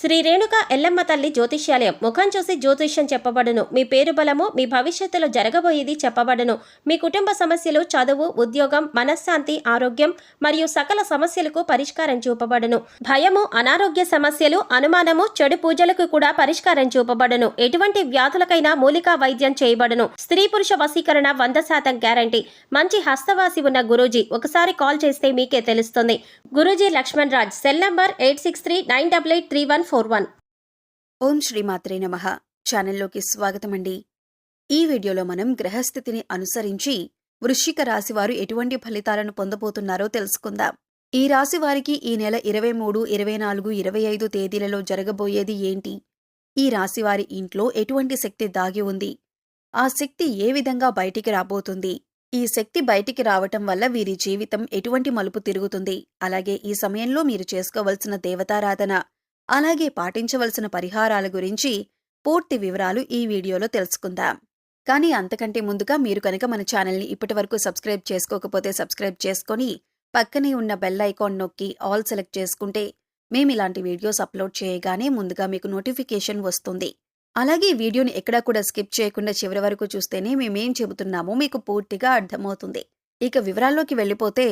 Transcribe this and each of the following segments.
శ్రీ రేణుక ఎల్లమ్మ తల్లి జ్యోతిష్యాలయం. ముఖం చూసి జ్యోతిష్యం చెప్పబడును. మీ పేరు బలము, మీ భవిష్యత్తులో జరగబోయేది చెప్పబడును. మీ కుటుంబ సమస్యలు, చదువు, ఉద్యోగం, మనశ్శాంతి, ఆరోగ్యం మరియు సకల సమస్యలకు పరిష్కారం చూపబడును. భయము, అనారోగ్య సమస్యలు, అనుమానము, చెడు పూజలకు కూడా పరిష్కారం చూపబడును. ఎటువంటి వ్యాధులకైనా మూలికా వైద్యం చేయబడును. స్త్రీ పురుష వశీకరణ 100% గ్యారంటీ. మంచి హస్తవాసి ఉన్న గురూజీ. ఒకసారి కాల్ చేస్తే మీకే తెలుస్తుంది. గురూజీ లక్ష్మణ్ రాజ్. Cell number 8639883141. ఓం శ్రీమాత్రే నమః. ఛానల్లోకి స్వాగతమండి. ఈ వీడియోలో మనం గ్రహస్థితిని అనుసరించి వృశ్చిక రాశివారు ఎటువంటి ఫలితాలను పొందబోతున్నారో తెలుసుకుందాం. ఈ రాశి వారికి ఈ నెల 23, 24, 25 తేదీలలో జరగబోయేది ఏంటి? ఈ రాశివారి ఇంట్లో ఎటువంటి శక్తి దాగి ఉంది? ఆ శక్తి ఏ విధంగా బయటికి రాబోతుంది? ఈ శక్తి బయటికి రావటం వల్ల వీరి జీవితం ఎటువంటి మలుపు తిరుగుతుంది? అలాగే ఈ సమయంలో మీరు చేసుకోవలసిన దేవతారాధన, అలాగే పాటించవలసిన పరిహారాల గురించి పూర్తి వివరాలు ఈ వీడియోలో తెలుసుకుందాం. కానీ అంతకంటే ముందుగా మీరు కనుక మన ఛానల్ని ఇప్పటివరకు సబ్స్క్రైబ్ చేసుకోకపోతే సబ్స్క్రైబ్ చేసుకొని పక్కనే ఉన్న బెల్ ఐకాన్ నొక్కి ఆల్ సెలెక్ట్ చేసుకుంటే మేమిలాంటి వీడియోస్ అప్లోడ్ చేయగానే ముందుగా మీకు నోటిఫికేషన్ వస్తుంది. అలాగే వీడియోని ఎక్కడా కూడా స్కిప్ చేయకుండా చివరి వరకు చూస్తేనే మేమేం చెబుతున్నామో మీకు పూర్తిగా అర్థమవుతుంది. ఇక వివరాల్లోకి వెళ్ళిపోతే,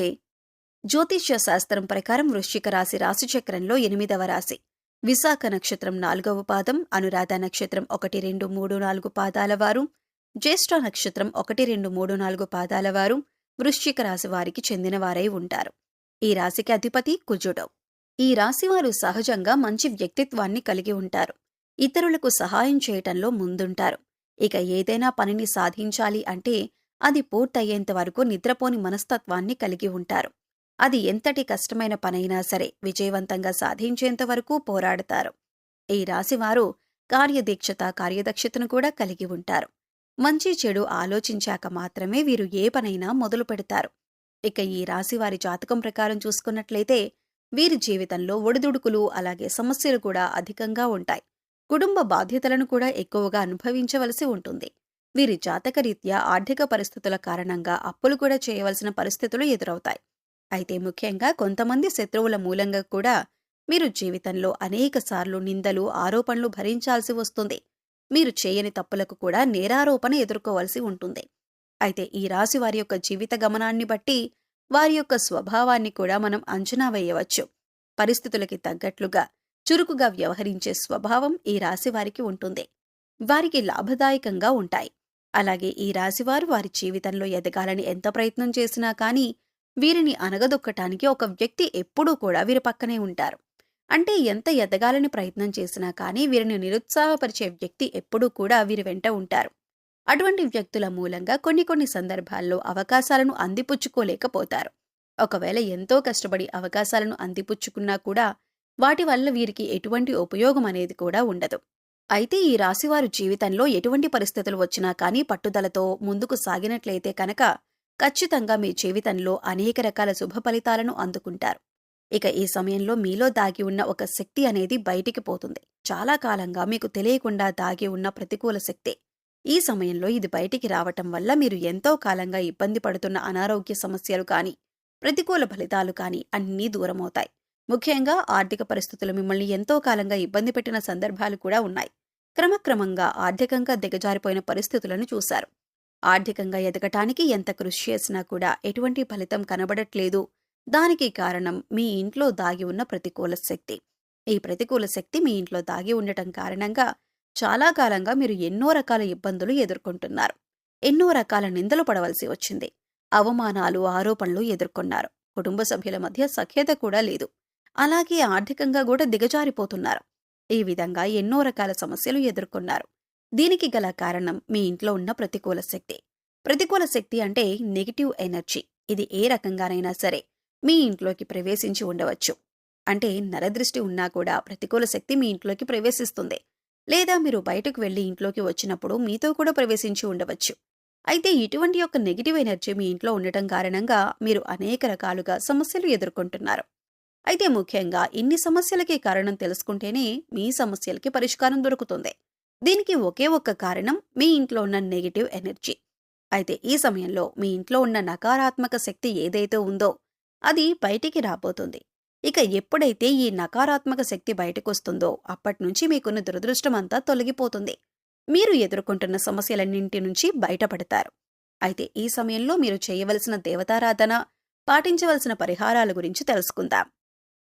జ్యోతిష్య శాస్త్రం ప్రకారం వృశ్చిక రాశి రాశిచక్రంలో 8వ రాశి. విశాఖ నక్షత్రం 4వ పాదం, అనురాధ నక్షత్రం 1, 2, 3, 4 పాదాల వారు, జ్యేష్ఠ నక్షత్రం 1, 2, 3, 4 పాదాల వారు వృశ్చిక రాశి వారికి చెందినవారై ఉంటారు. ఈ రాశికి అధిపతి కుజుడు. ఈ రాశివారు సహజంగా మంచి వ్యక్తిత్వాన్ని కలిగి ఉంటారు. ఇతరులకు సహాయం చేయటంలో ముందుంటారు. ఇక ఏదైనా పనిని సాధించాలి అంటే అది పూర్తయ్యేంత వరకు నిద్రపోని మనస్తత్వాన్ని కలిగి ఉంటారు. అది ఎంతటి కష్టమైన పనైనా సరే విజయవంతంగా సాధించేంత వరకు పోరాడతారు. ఈ రాశివారు కార్యదీక్షత, కార్యదక్షతను కూడా కలిగి ఉంటారు. మంచి చెడు ఆలోచించాక మాత్రమే వీరు ఏ పనైనా మొదలు పెడతారు. ఇక ఈ రాశివారి జాతకం ప్రకారం చూసుకున్నట్లయితే వీరి జీవితంలో ఒడిదుడుకులు, అలాగే సమస్యలు కూడా అధికంగా ఉంటాయి. కుటుంబ బాధ్యతలను కూడా ఎక్కువగా అనుభవించవలసి ఉంటుంది. వీరి జాతకరీత్యా ఆర్థిక పరిస్థితుల కారణంగా అప్పులు కూడా చేయవలసిన పరిస్థితులు ఎదురవుతాయి. అయితే ముఖ్యంగా కొంతమంది శత్రువుల మూలంగా కూడా మీరు జీవితంలో అనేకసార్లు నిందలు, ఆరోపణలు భరించాల్సి వస్తుంది. మీరు చేయని తప్పులకు కూడా నేరారోపణ ఎదుర్కోవలసి ఉంటుంది. అయితే ఈ రాశి వారి యొక్క జీవిత గమనాన్ని బట్టి వారి యొక్క స్వభావాన్ని కూడా మనం అంచనా వేయవచ్చు. పరిస్థితులకి తగ్గట్లుగా చురుకుగా వ్యవహరించే స్వభావం ఈ రాశి వారికి ఉంటుంది. వారికి లాభదాయకంగా ఉంటాయి. అలాగే ఈ రాశివారు వారి జీవితంలో ఎదగాలని ఎంత ప్రయత్నం చేసినా కానీ వీరిని అనగదొక్కటానికి ఒక వ్యక్తి ఎప్పుడూ కూడా వీరి పక్కనే ఉంటారు. అంటే ఎంత ఎదగాలని ప్రయత్నం చేసినా కానీ వీరిని నిరుత్సాహపరిచే వ్యక్తి ఎప్పుడూ కూడా వీరి వెంట ఉంటారు. అటువంటి వ్యక్తుల మూలంగా కొన్ని సందర్భాల్లో అవకాశాలను అందిపుచ్చుకోలేకపోతారు. ఒకవేళ ఎంతో కష్టపడి అవకాశాలను అందిపుచ్చుకున్నా కూడా వాటి వల్ల వీరికి ఎటువంటి ఉపయోగం అనేది కూడా ఉండదు. అయితే ఈ రాశివారు జీవితంలో ఎటువంటి పరిస్థితులు వచ్చినా కానీ పట్టుదలతో ముందుకు సాగినట్లయితే కనుక ఖచ్చితంగా మీ జీవితంలో అనేక రకాల శుభ ఫలితాలను అందుకుంటారు. ఇక ఈ సమయంలో మీలో దాగి ఉన్న ఒక శక్తి అనేది బయటికి పోతుంది. చాలా కాలంగా మీకు తెలియకుండా దాగి ఉన్న ప్రతికూల శక్తి. ఈ సమయంలో ఇది బయటికి రావటం వల్ల మీరు ఎంతో కాలంగా ఇబ్బంది పడుతున్న అనారోగ్య సమస్యలు కానీ, ప్రతికూల ఫలితాలు కానీ అన్నీ దూరమవుతాయి. ముఖ్యంగా ఆర్థిక పరిస్థితులు మిమ్మల్ని ఎంతో కాలంగా ఇబ్బంది పెట్టిన సందర్భాలు కూడా ఉన్నాయి. క్రమక్రమంగా ఆర్థికంగా దిగజారిపోయిన పరిస్థితులను చూశారు. ఆర్థికంగా ఎదగటానికి ఎంత కృషి చేసినా కూడా ఎటువంటి ఫలితం కనబడట్లేదు. దానికి కారణం మీ ఇంట్లో దాగి ఉన్న ప్రతికూల శక్తి. ఈ ప్రతికూల శక్తి మీ ఇంట్లో దాగి ఉండటం కారణంగా చాలా కాలంగా మీరు ఎన్నో రకాల ఇబ్బందులు ఎదుర్కొంటున్నారు. ఎన్నో రకాల నిందలు పడవలసి వచ్చింది. అవమానాలు, ఆరోపణలు ఎదుర్కొన్నారు. కుటుంబ సభ్యుల మధ్య సఖ్యత కూడా లేదు. అలాగే ఆర్థికంగా కూడా దిగజారిపోతున్నారు. ఈ విధంగా ఎన్నో రకాల సమస్యలు ఎదుర్కొన్నారు. దీనికి గల కారణం మీ ఇంట్లో ఉన్న ప్రతికూల శక్తి. ప్రతికూల శక్తి అంటే నెగిటివ్ ఎనర్జీ. ఇది ఏ రకంగానైనా సరే మీ ఇంట్లోకి ప్రవేశించి ఉండవచ్చు. అంటే నరదృష్టి ఉన్నా కూడా ప్రతికూల శక్తి మీ ఇంట్లోకి ప్రవేశిస్తుంది. లేదా మీరు బయటకు వెళ్లి ఇంట్లోకి వచ్చినప్పుడు మీతో కూడా ప్రవేశించి ఉండవచ్చు. అయితే ఇటువంటి యొక్క నెగిటివ్ ఎనర్జీ మీ ఇంట్లో ఉండటం కారణంగా మీరు అనేక రకాలుగా సమస్యలు ఎదుర్కొంటున్నారు. అయితే ముఖ్యంగా ఇన్ని సమస్యలకి కారణం తెలుసుకుంటేనే మీ సమస్యలకి పరిష్కారం దొరుకుతుంది. దీనికి ఒకే ఒక్క కారణం మీ ఇంట్లో ఉన్న నెగిటివ్ ఎనర్జీ. అయితే ఈ సమయంలో మీ ఇంట్లో ఉన్న నకారాత్మక శక్తి ఏదైతే ఉందో అది బయటికి రాబోతుంది. ఇక ఎప్పుడైతే ఈ నకారాత్మక శక్తి బయటకొస్తుందో అప్పట్నుంచి మీకున్న దురదృష్టమంతా తొలగిపోతుంది. మీరు ఎదుర్కొంటున్న సమస్యలన్నింటి నుంచి బయటపడతారు. అయితే ఈ సమయంలో మీరు చేయవలసిన దేవతారాధన, పాటించవలసిన పరిహారాల గురించి తెలుసుకుందాం.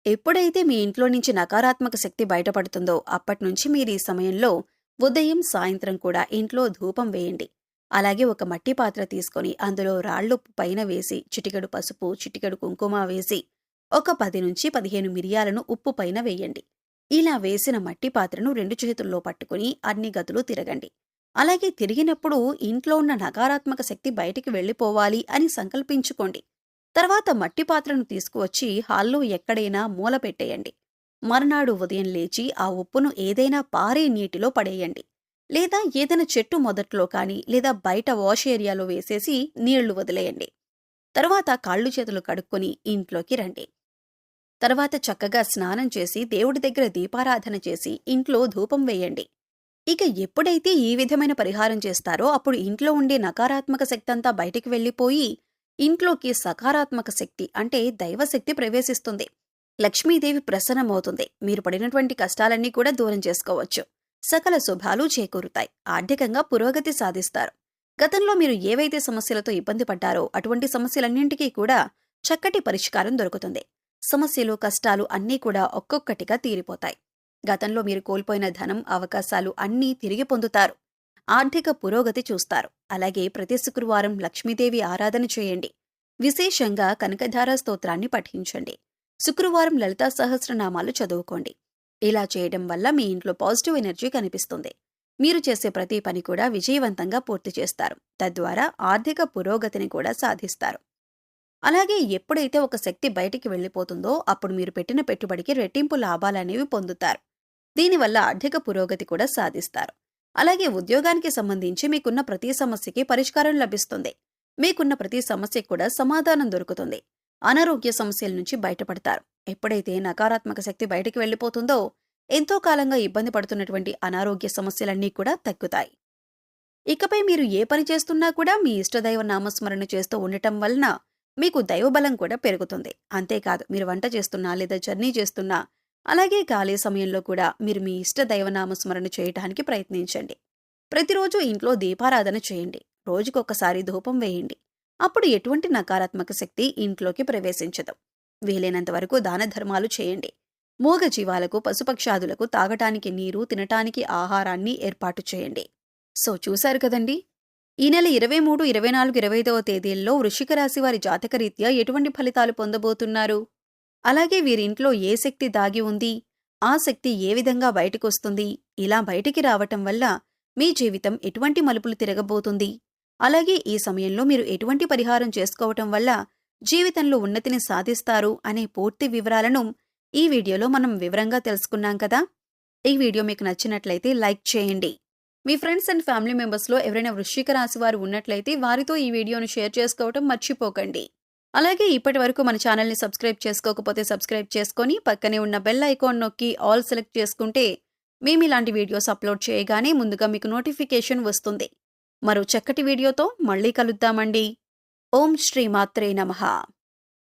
ఎప్పుడైతే మీ ఇంట్లో నుంచి నకారాత్మక శక్తి బయటపడుతుందో అప్పట్నుంచి మీరు ఈ సమయంలో ఉదయం, సాయంత్రం కూడా ఇంట్లో ధూపం వేయండి. అలాగే ఒక మట్టి పాత్ర తీసుకొని అందులో రాళ్లుప్పు పైన వేసి, చిటికెడు పసుపు, చిటికెడు కుంకుమ వేసి, ఒక 10 నుంచి 15 మిరియాలను ఉప్పు పైన వేయండి. ఇలా వేసిన మట్టి పాత్రను 2 చేతుల్లో పట్టుకుని అన్ని గదులు తిరగండి. అలాగే తిరిగినప్పుడు ఇంట్లో ఉన్న నకారాత్మక శక్తి బయటికి వెళ్లిపోవాలి అని సంకల్పించుకోండి. తర్వాత మట్టి పాత్రను తీసుకువచ్చి హాల్లో ఎక్కడైనా మూల పెట్టేయండి. మర్నాడు ఉదయం లేచి ఆ ఉప్పును ఏదైనా పారే నీటిలో పడేయండి. లేదా ఏదైనా చెట్టు మొదట్లో కానీ లేదా బయట వాష్ ఏరియాలో వేసేసి నీళ్లు వదిలేయండి. తర్వాత కాళ్ళు చేతులు కడుక్కొని ఇంట్లోకి రండి. తర్వాత చక్కగా స్నానం చేసి దేవుడి దగ్గర దీపారాధన చేసి ఇంట్లో ధూపం వేయండి. ఇక ఎప్పుడైతే ఈ విధమైన పరిహారం చేస్తారో అప్పుడు ఇంట్లో ఉండే నకారాత్మక శక్తి అంతా బయటికి వెళ్లిపోయి ఇంట్లోకి సకారాత్మక శక్తి అంటే దైవశక్తి ప్రవేశిస్తుంది. లక్ష్మీదేవి ప్రసన్నమవుతుంది. మీరు పడినటువంటి కష్టాలన్నీ కూడా దూరం చేసుకోవచ్చు. సకల శుభాలు చేకూరుతాయి. ఆర్థికంగా పురోగతి సాధిస్తారు. గతంలో మీరు ఏవైతే సమస్యలతో ఇబ్బంది పడ్డారో అటువంటి సమస్యలన్నింటికీ కూడా చక్కటి పరిష్కారం దొరుకుతుంది. సమస్యలు, కష్టాలు అన్నీ కూడా ఒక్కొక్కటిగా తీరిపోతాయి. గతంలో మీరు కోల్పోయిన ధనం, అవకాశాలు అన్నీ తిరిగి పొందుతారు. ఆర్థిక పురోగతి చూస్తారు. అలాగే ప్రతి శుక్రవారం లక్ష్మీదేవి ఆరాధన చేయండి. విశేషంగా కనకధార స్తోత్రాన్ని పఠించండి. శుక్రవారం లలితా సహస్రనామాలు చదువుకోండి. ఇలా చేయడం వల్ల మీ ఇంట్లో పాజిటివ్ ఎనర్జీ కనిపిస్తుంది. మీరు చేసే ప్రతి పని కూడా విజయవంతంగా పూర్తి చేస్తారు. తద్వారా ఆర్థిక పురోగతిని కూడా సాధిస్తారు. అలాగే ఎప్పుడైతే ఒక శక్తి బయటికి వెళ్లిపోతుందో అప్పుడు మీరు పెట్టిన పెట్టుబడికి రెట్టింపు లాభాలనేవి పొందుతారు. దీనివల్ల ఆర్థిక పురోగతి కూడా సాధిస్తారు. అలాగే ఉద్యోగానికి సంబంధించి మీకున్న ప్రతి సమస్యకి పరిష్కారం లభిస్తుంది. మీకున్న ప్రతి సమస్యకు కూడా సమాధానం దొరుకుతుంది. అనారోగ్య సమస్యల నుంచి బయటపడతారు. ఎప్పుడైతే నకారాత్మక శక్తి బయటికి వెళ్లిపోతుందో ఎంతో కాలంగా ఇబ్బంది పడుతున్నటువంటి అనారోగ్య సమస్యలన్నీ కూడా తగ్గుతాయి. ఇకపై మీరు ఏ పని చేస్తున్నా కూడా మీ ఇష్టదైవ నామస్మరణ చేస్తూ ఉండటం వలన మీకు దైవబలం కూడా పెరుగుతుంది. అంతేకాదు మీరు వంట చేస్తున్నా లేదా జర్నీ చేస్తున్నా అలాగే ఖాళీ సమయంలో కూడా మీరు మీ ఇష్ట దైవనామస్మరణ చేయటానికి ప్రయత్నించండి. ప్రతిరోజు ఇంట్లో దీపారాధన చేయండి. రోజుకొకసారి ధూపం వేయండి. అప్పుడు ఎటువంటి నకారాత్మక శక్తి ఇంట్లోకి ప్రవేశించదు. వీలైనంత వరకు దాన ధర్మాలు చేయండి. మూగ జీవాలకు, పశుపక్షాదులకు తాగటానికి నీరు, తినటానికి ఆహారాన్ని ఏర్పాటు చేయండి. సో చూశారు కదండి, ఈ నెల 23, 24, 25వ తేదీల్లో వృశ్చిక రాశి వారి జాతకరీత్యా ఎటువంటి ఫలితాలు పొందబోతున్నారు, అలాగే వీరింట్లో ఏ శక్తి దాగి ఉంది, ఆ శక్తి ఏ విధంగా బయటకొస్తుంది, ఇలా బయటికి రావటం వల్ల మీ జీవితం ఎటువంటి మలుపులు తిరగబోతుంది, అలాగే ఈ సమయంలో మీరు ఎటువంటి పరిహారం చేసుకోవటం వల్ల జీవితంలో ఉన్నతిని సాధిస్తారు అనే పూర్తి వివరాలను ఈ వీడియోలో మనం వివరంగా తెలుసుకున్నాం కదా. ఈ వీడియో మీకు నచ్చినట్లయితే లైక్ చేయండి. మీ ఫ్రెండ్స్ అండ్ ఫ్యామిలీ మెంబర్స్లో ఎవరైనా వృశ్చిక రాశి వారు ఉన్నట్లయితే వారితో ఈ వీడియోను షేర్ చేసుకోవటం మర్చిపోకండి. అలాగే ఇప్పటి వరకు మన ఛానల్ని సబ్స్క్రైబ్ చేసుకోకపోతే సబ్స్క్రైబ్ చేసుకొని పక్కనే ఉన్న బెల్ ఐకాన్ నొక్కి ఆల్ సెలెక్ట్ చేసుకుంటే మేము ఇలాంటి వీడియోస్ అప్లోడ్ చేయగానే ముందుగా మీకు నోటిఫికేషన్ వస్తుంది. మరో చక్కటి వీడియోతో మళ్ళీ కలుద్దామండి. ఓం శ్రీ మాత్రే నమః.